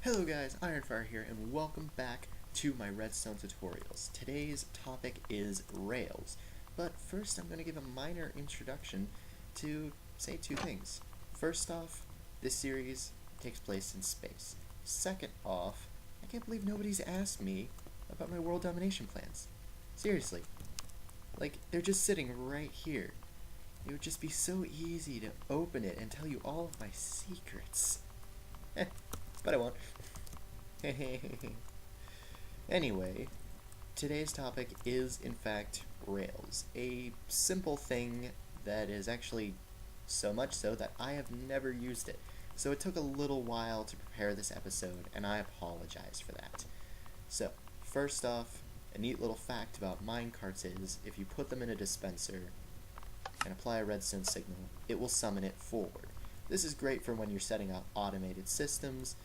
Hello guys, Ironfire here, and welcome back to my Redstone tutorials. Today's topic is Rails, but first I'm going to give a minor introduction to say two things. First off, this series takes place in space. Second off, I can't believe nobody's asked me about my world domination plans. Seriously. Like, they're just sitting right here. It would just be so easy to open it and tell you all of my secrets. But I won't. Anyway, today's topic is in fact Rails, a simple thing that is actually so much so that I have never used it. So it took a little while to prepare this episode, and I apologize for that. So, first off, a neat little fact about minecarts is, if you put them in a dispenser and apply a redstone signal, it will summon it forward. This is great for when you're setting up automated systems,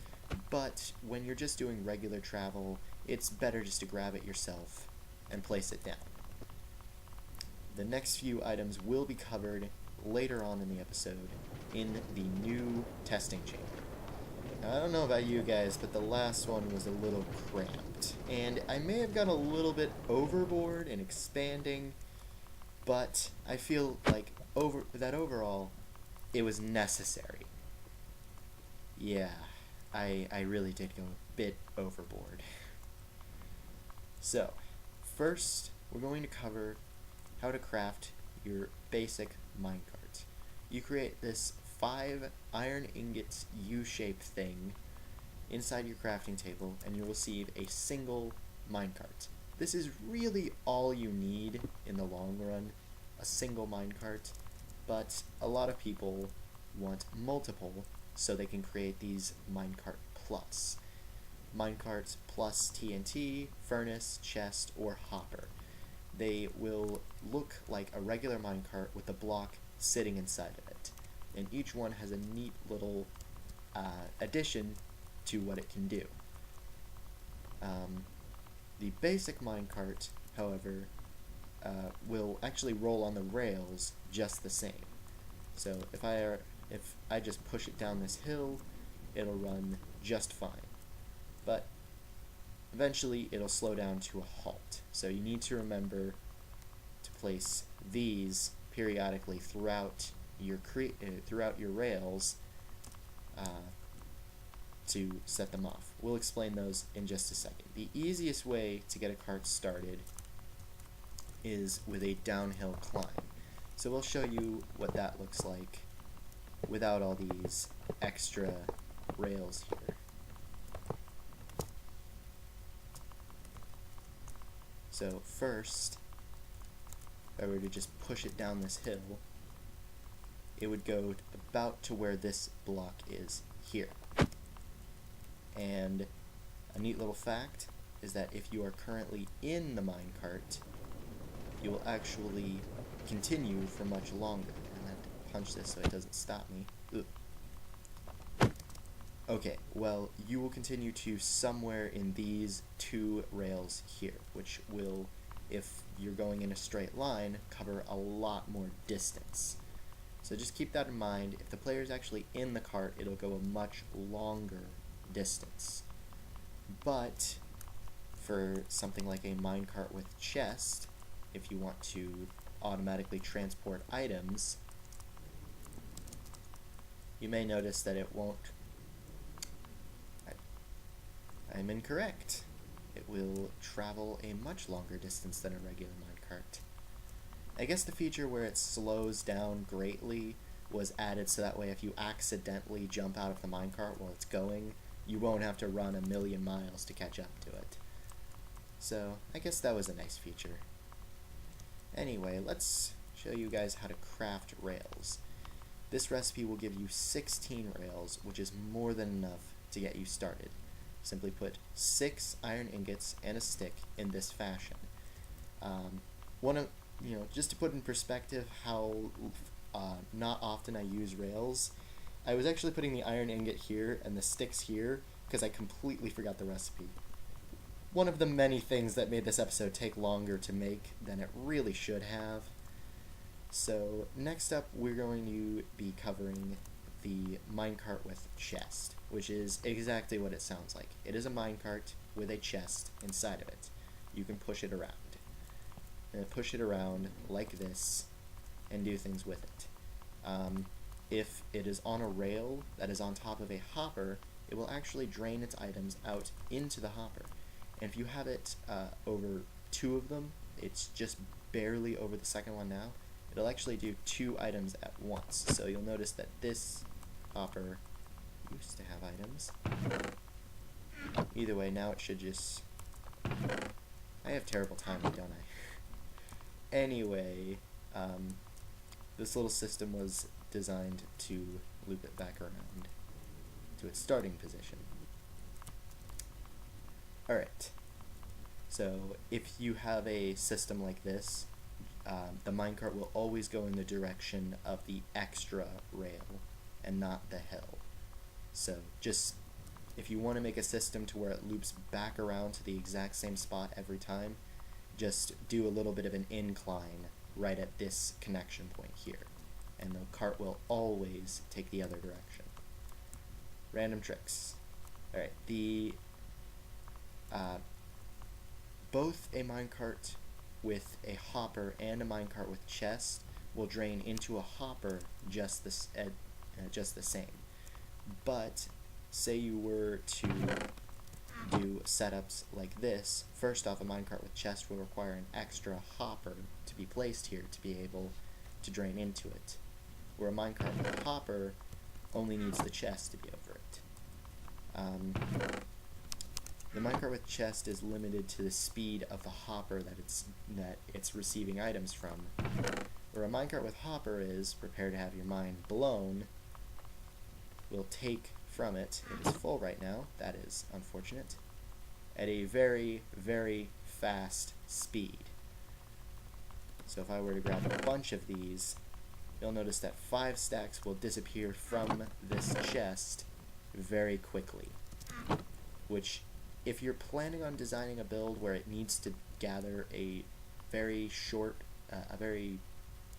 but when you're just doing regular travel, it's better just to grab it yourself and place it down. The next few items will be covered later on in the episode in the new testing chamber. Now, I don't know about you guys, but the last one was a little cramped, and I may have gone a little bit overboard in expanding, but I feel like overall it was necessary. Yeah, I really did go a bit overboard. So, first we're going to cover how to craft your basic minecart. You create this 5 iron ingots U-shaped thing inside your crafting table, and you'll receive a single minecart. This is really all you need in the long run, a single minecart, but a lot of people want multiple so they can create these minecart plus. Minecarts plus TNT, furnace, chest, or hopper. They will look like a regular minecart with a block sitting inside of it, and each one has a neat little addition to what it can do. The basic minecart, however, will actually roll on the rails just the same. So if I just push it down this hill, it'll run just fine. But eventually it'll slow down to a halt. So you need to remember to place these periodically throughout your rails to set them off. We'll explain those in just a second. The easiest way to get a cart started is with a downhill climb. So we'll show you what that looks like without all these extra rails here. So first, if I were to just push it down this hill, it would go about to where this block is here. And a neat little fact is that if you are currently in the minecart, you will actually continue for much longer. And I have to punch this so it doesn't stop me. Ugh. Okay, well, you will continue to somewhere in these 2 rails here, which will, if you're going in a straight line, cover a lot more distance. So just keep that in mind. If the player is actually in the cart, it'll go a much longer distance. But for something like a minecart with chest, if you want to automatically transport items, you may notice that it won't. I'm incorrect. It will travel a much longer distance than a regular minecart. I guess the feature where it slows down greatly was added so that way if you accidentally jump out of the minecart while it's going, you won't have to run a million miles to catch up to it. So I guess that was a nice feature. Anyway, let's show you guys how to craft rails. This recipe will give you 16 rails, which is more than enough to get you started. Simply put 6 iron ingots and a stick in this fashion. Just to put in perspective how not often I use rails, I was actually putting the iron ingot here and the sticks here because I completely forgot the recipe. One of the many things that made this episode take longer to make than it really should have. So next up we're going to be covering the minecart with chest, which is exactly what it sounds like. It is a minecart with a chest inside of it. You can push it around. And push it around like this and do things with it. If it is on a rail that is on top of a hopper, it will actually drain its items out into the hopper. And if you have it over 2 of them, it's just barely over the second one now, it'll actually do 2 items at once. So you'll notice that this hopper used to have items. Either way, now it should just... I have terrible timing, don't I? Anyway, this little system was designed to loop it back around to its starting position. Alright, so if you have a system like this, the minecart will always go in the direction of the extra rail and not the hill. So just, if you want to make a system to where it loops back around to the exact same spot every time, just do a little bit of an incline right at this connection point here, and the cart will always take the other direction. Random tricks. Alright, both a minecart with a hopper and a minecart with chest will drain into a hopper just the same. But say you were to do setups like this, first off, a minecart with chest will require an extra hopper to be placed here to be able to drain into it, where a minecart with a hopper only needs the chest to be over it. The minecart with chest is limited to the speed of the hopper that it's receiving items from, where a minecart with hopper is, prepare to have your mind blown, will take from it. It is full right now, that is unfortunate, at a very, very fast speed. So if I were to grab a bunch of these, you'll notice that 5 stacks will disappear from this chest very quickly, which, if you're planning on designing a build where it needs to gather a very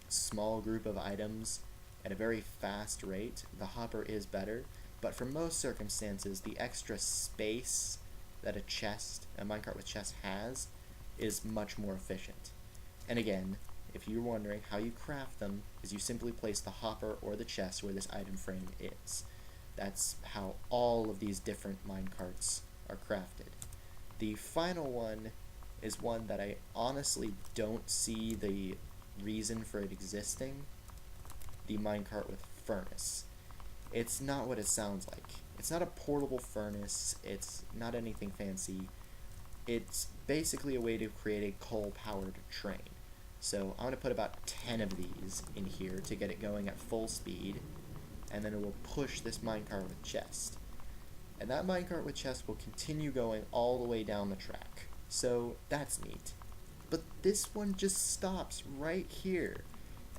small group of items at a very fast rate, the hopper is better. But for most circumstances, the extra space that a minecart with chest has, is much more efficient. And again, if you're wondering how you craft them, is you simply place the hopper or the chest where this item frame is. That's how all of these different minecarts are crafted. The final one is one that I honestly don't see the reason for it existing, the minecart with furnace. It's not what it sounds like. It's not a portable furnace, it's not anything fancy. It's basically a way to create a coal-powered train. So I'm going to put about 10 of these in here to get it going at full speed, and then it will push this minecart with chest. And that minecart with chest will continue going all the way down the track. So that's neat. But this one just stops right here.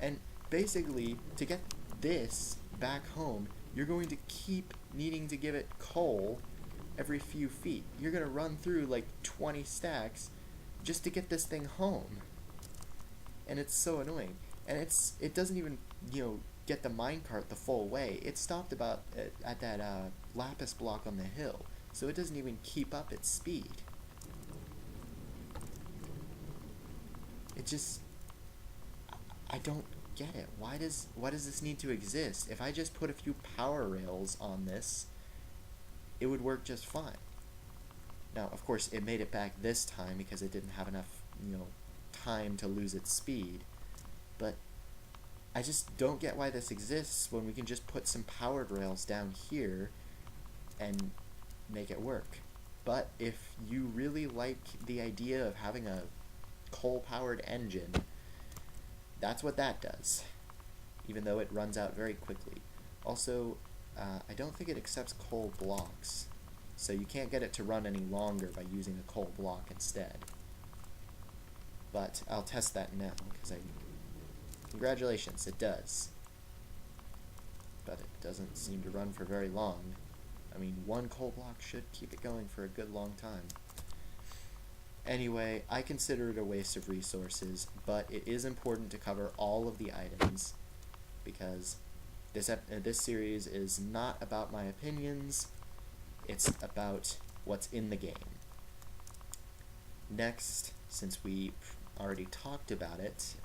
And basically, to get this back home, you're going to keep needing to give it coal every few feet. You're going to run through like 20 stacks just to get this thing home. And it's so annoying. And it doesn't even, get the minecart the full way. It stopped about at that lapis block on the hill, so it doesn't even keep up its speed. It just, I don't get it. Why does this need to exist? If I just put a few power rails on this, it would work just fine. Now, of course, it made it back this time because it didn't have enough, time to lose its speed, but I just don't get why this exists when we can just put some powered rails down here and make it work. But if you really like the idea of having a coal-powered engine, that's what that does, even though it runs out very quickly. Also, I don't think it accepts coal blocks, so you can't get it to run any longer by using a coal block instead. But I'll test that now, because congratulations, it does. But it doesn't seem to run for very long. I mean, 1 coal block should keep it going for a good long time. Anyway, I consider it a waste of resources, but it is important to cover all of the items, because This series is not about my opinions, it's about what's in the game. Next, since we already talked about it,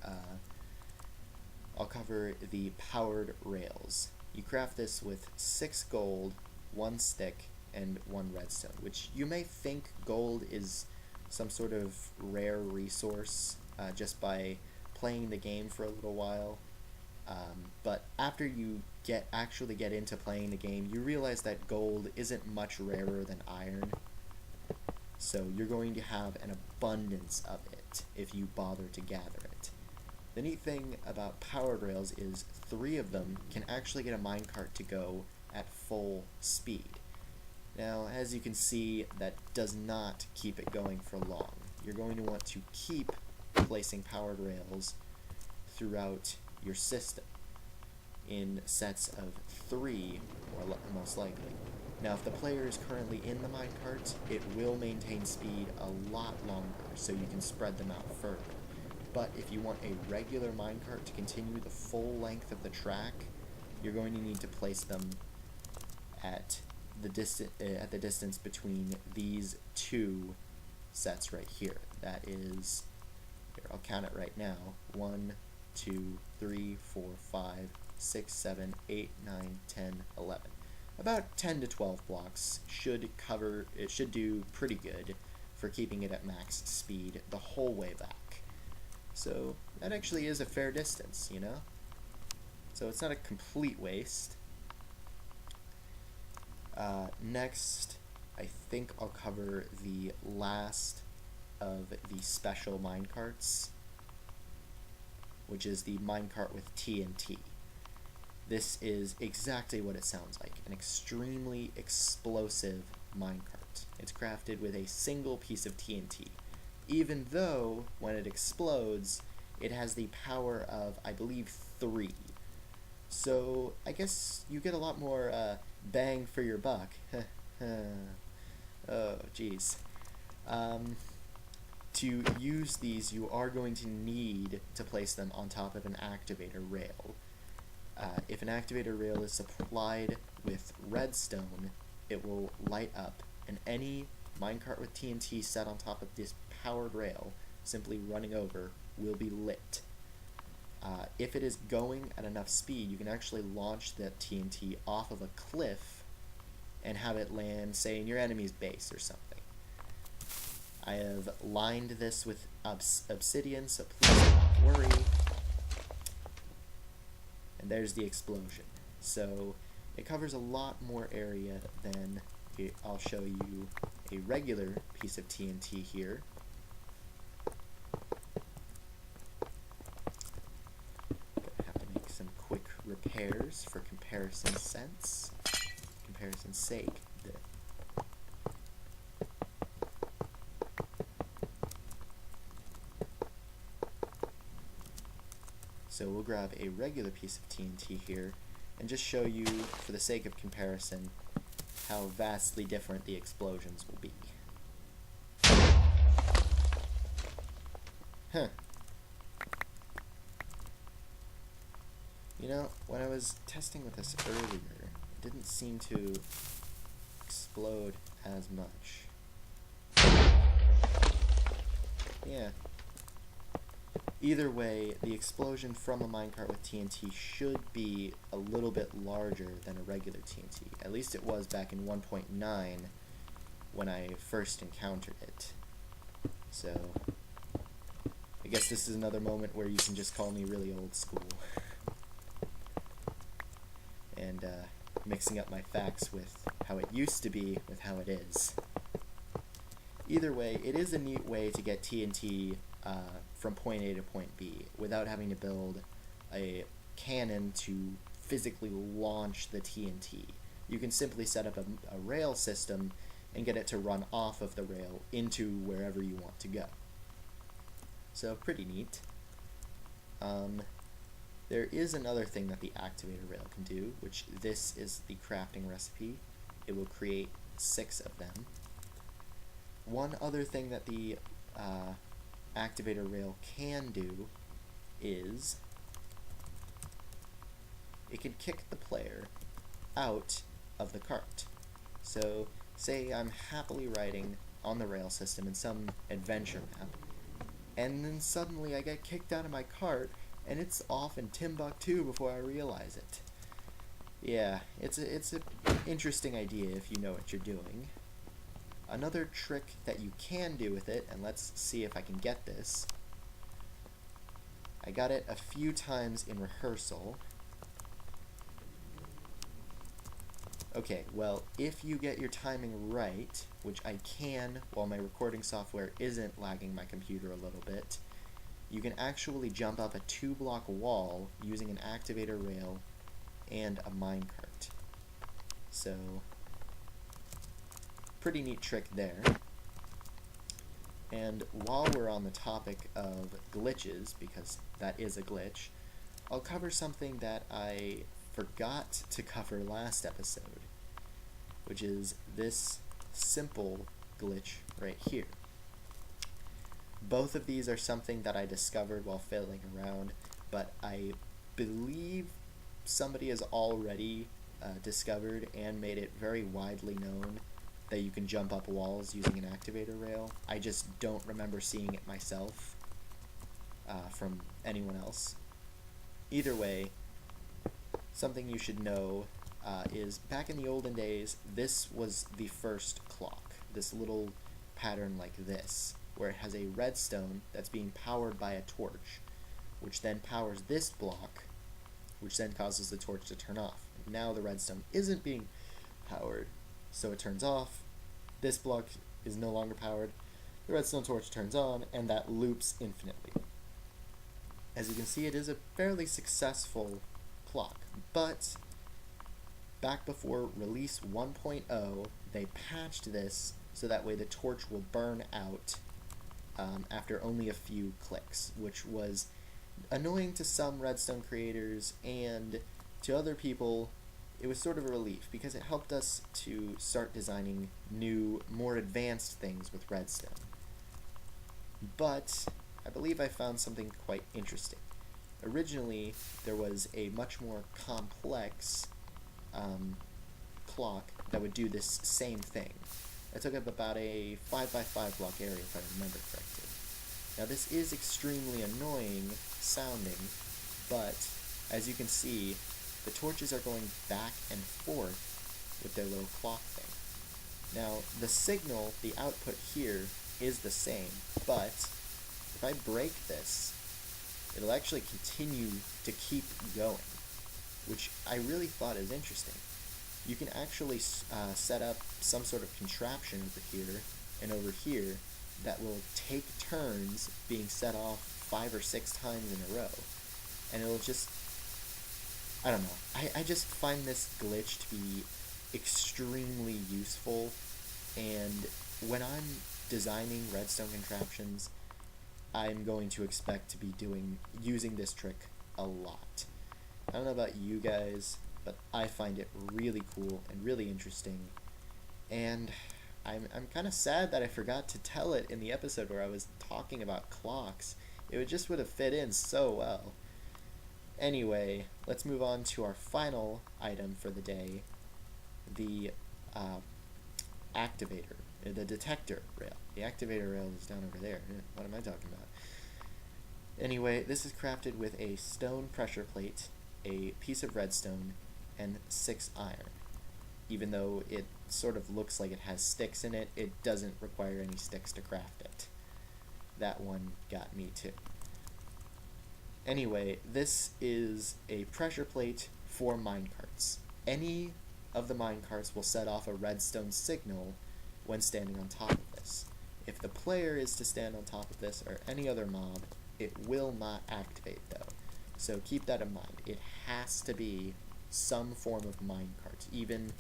I'll cover the powered rails. You craft this with 6 gold, 1 stick, and 1 redstone, which you may think gold is some sort of rare resource just by playing the game for a little while. But after you actually get into playing the game, you realize that gold isn't much rarer than iron. So you're going to have an abundance of it if you bother to gather it. The neat thing about powered rails is 3 of them can actually get a minecart to go at full speed. Now, as you can see, that does not keep it going for long. You're going to want to keep placing powered rails throughout your system in sets of 3, or most likely. Now, if the player is currently in the minecart, it will maintain speed a lot longer, so you can spread them out further. But if you want a regular minecart to continue the full length of the track, you're going to need to place them at the distance between these 2 sets right here. That is, here, I'll count it right now, 1, 2, 3, 4, 5, 6, 7, 8, 9, 10, 11. About 10 to 12 blocks should do pretty good for keeping it at max speed the whole way back. So that actually is a fair distance, you know? So it's not a complete waste. Next, I think I'll cover the last of the special minecarts, which is the minecart with TNT. This is exactly what it sounds like, an extremely explosive minecart. It's crafted with a single piece of TNT, even though when it explodes, it has the power of, I believe, 3. So I guess you get a lot more bang for your buck. Oh, jeez. To use these, you are going to need to place them on top of an activator rail. If an activator rail is supplied with redstone, it will light up, and any minecart with TNT set on top of this powered rail, simply running over, will be lit. If it is going at enough speed, you can actually launch that TNT off of a cliff and have it land, say, in your enemy's base or something. I have lined this with obsidian, so please do not worry. And there's the explosion. So it covers a lot more area than I'll show you a regular piece of TNT here. Gonna have to make some quick repairs for comparison's sake. So we'll grab a regular piece of TNT here and just show you, for the sake of comparison, how vastly different the explosions will be. Huh. You know, when I was testing with this earlier, it didn't seem to explode as much. Yeah. Either way, the explosion from a minecart with TNT should be a little bit larger than a regular TNT. At least it was back in 1.9 when I first encountered it. So, I guess this is another moment where you can just call me really old school. And mixing up my facts with how it used to be with how it is. Either way, it is a neat way to get TNT from point A to point B without having to build a cannon to physically launch the TNT. You can simply set up a rail system and get it to run off of the rail into wherever you want to go. So pretty neat. There is another thing that the activator rail can do, which this is the crafting recipe. It will create 6 of them. One other thing that the activator rail can do is it can kick the player out of the cart. So, say I'm happily riding on the rail system in some adventure map, and then suddenly I get kicked out of my cart, and it's off in Timbuktu before I realize it. Yeah, it's an interesting idea if you know what you're doing. Another trick that you can do with it, and let's see if I can get this. I got it a few times in rehearsal. Okay, well, if you get your timing right, which I can while my recording software isn't lagging my computer a little bit, you can actually jump up a 2-block wall using an activator rail and a minecart. So, pretty neat trick there. And while we're on the topic of glitches, because that is a glitch, I'll cover something that I forgot to cover last episode, which is this simple glitch right here. Both of these are something that I discovered while fiddling around, but I believe somebody has already discovered and made it very widely known that you can jump up walls using an activator rail. I just don't remember seeing it myself from anyone else. Either way, something you should know is back in the olden days, this was the first clock. This little pattern like this, where it has a redstone that's being powered by a torch, which then powers this block, which then causes the torch to turn off. Now the redstone isn't being powered, so it turns off. This block is no longer powered. The redstone torch turns on, and that loops infinitely. As you can see, it is a fairly successful clock, but back before release 1.0, they patched this so that way the torch will burn out after only a few clicks, which was annoying to some redstone creators, and to other people it was sort of a relief because it helped us to start designing new, more advanced things with redstone. But I believe I found something quite interesting. Originally, there was a much more complex clock that would do this same thing. It took up about a 5x5 block area, if I remember correctly. Now, this is extremely annoying sounding, but as you can see, the torches are going back and forth with their little clock thing. Now, the signal, the output here, is the same, but if I break this, it'll actually continue to keep going, which I really thought is interesting. You can actually set up some sort of contraption over here and over here that will take turns being set off 5 or 6 times in a row, and it'll just, I don't know, I just find this glitch to be extremely useful, and when I'm designing redstone contraptions, I'm going to expect to be using this trick a lot. I don't know about you guys, but I find it really cool and really interesting, and I'm kind of sad that I forgot to tell it in the episode where I was talking about clocks. It just would have fit in so well. Anyway, let's move on to our final item for the day, the activator, the detector rail. The activator rail is down over there. What am I talking about? Anyway, this is crafted with a stone pressure plate, a piece of redstone, and 6 iron. Even though it sort of looks like it has sticks in it, it doesn't require any sticks to craft it. That one got me too. Anyway, this is a pressure plate for minecarts. Any of the minecarts will set off a redstone signal when standing on top of this. If the player is to stand on top of this, or any other mob, it will not activate though. So keep that in mind. It has to be some form of minecart, even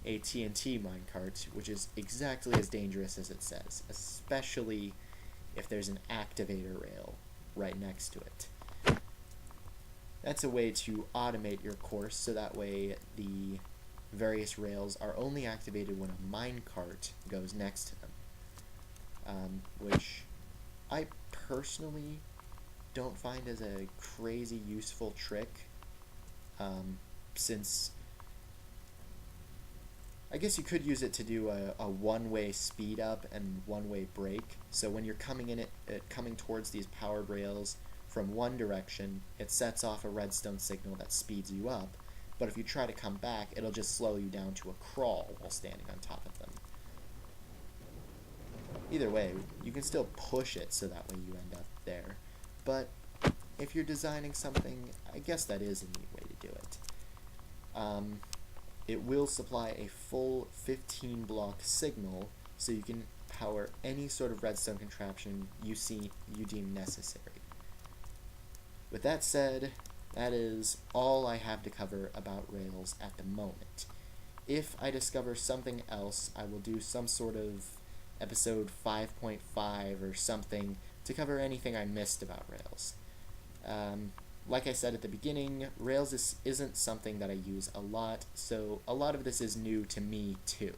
a TNT minecart, which is exactly as dangerous as it says, especially if there's an activator rail right next to it. That's a way to automate your course, so that way the various rails are only activated when a minecart goes next to them, which I personally don't find as a crazy useful trick, since I guess you could use it to do a one-way speed up and one-way brake. So when you're coming towards these powered rails from one direction, it sets off a redstone signal that speeds you up. But if you try to come back, it'll just slow you down to a crawl while standing on top of them. Either way, you can still push it so that way you end up there. But if you're designing something, I guess that is a neat way to do it. It will supply a full 15 block signal, so you can power any sort of redstone contraption you deem necessary. With that said, that is all I have to cover about Rails at the moment. If I discover something else, I will do some sort of episode 5.5 or something to cover anything I missed about Rails. Like I said at the beginning, Rails isn't something that I use a lot, so a lot of this is new to me too.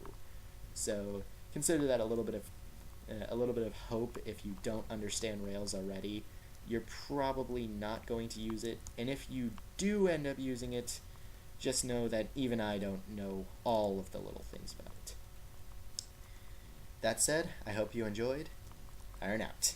So consider that a little bit of hope if you don't understand Rails already. You're probably not going to use it, and if you do end up using it, just know that even I don't know all of the little things about it. That said, I hope you enjoyed. Iron out.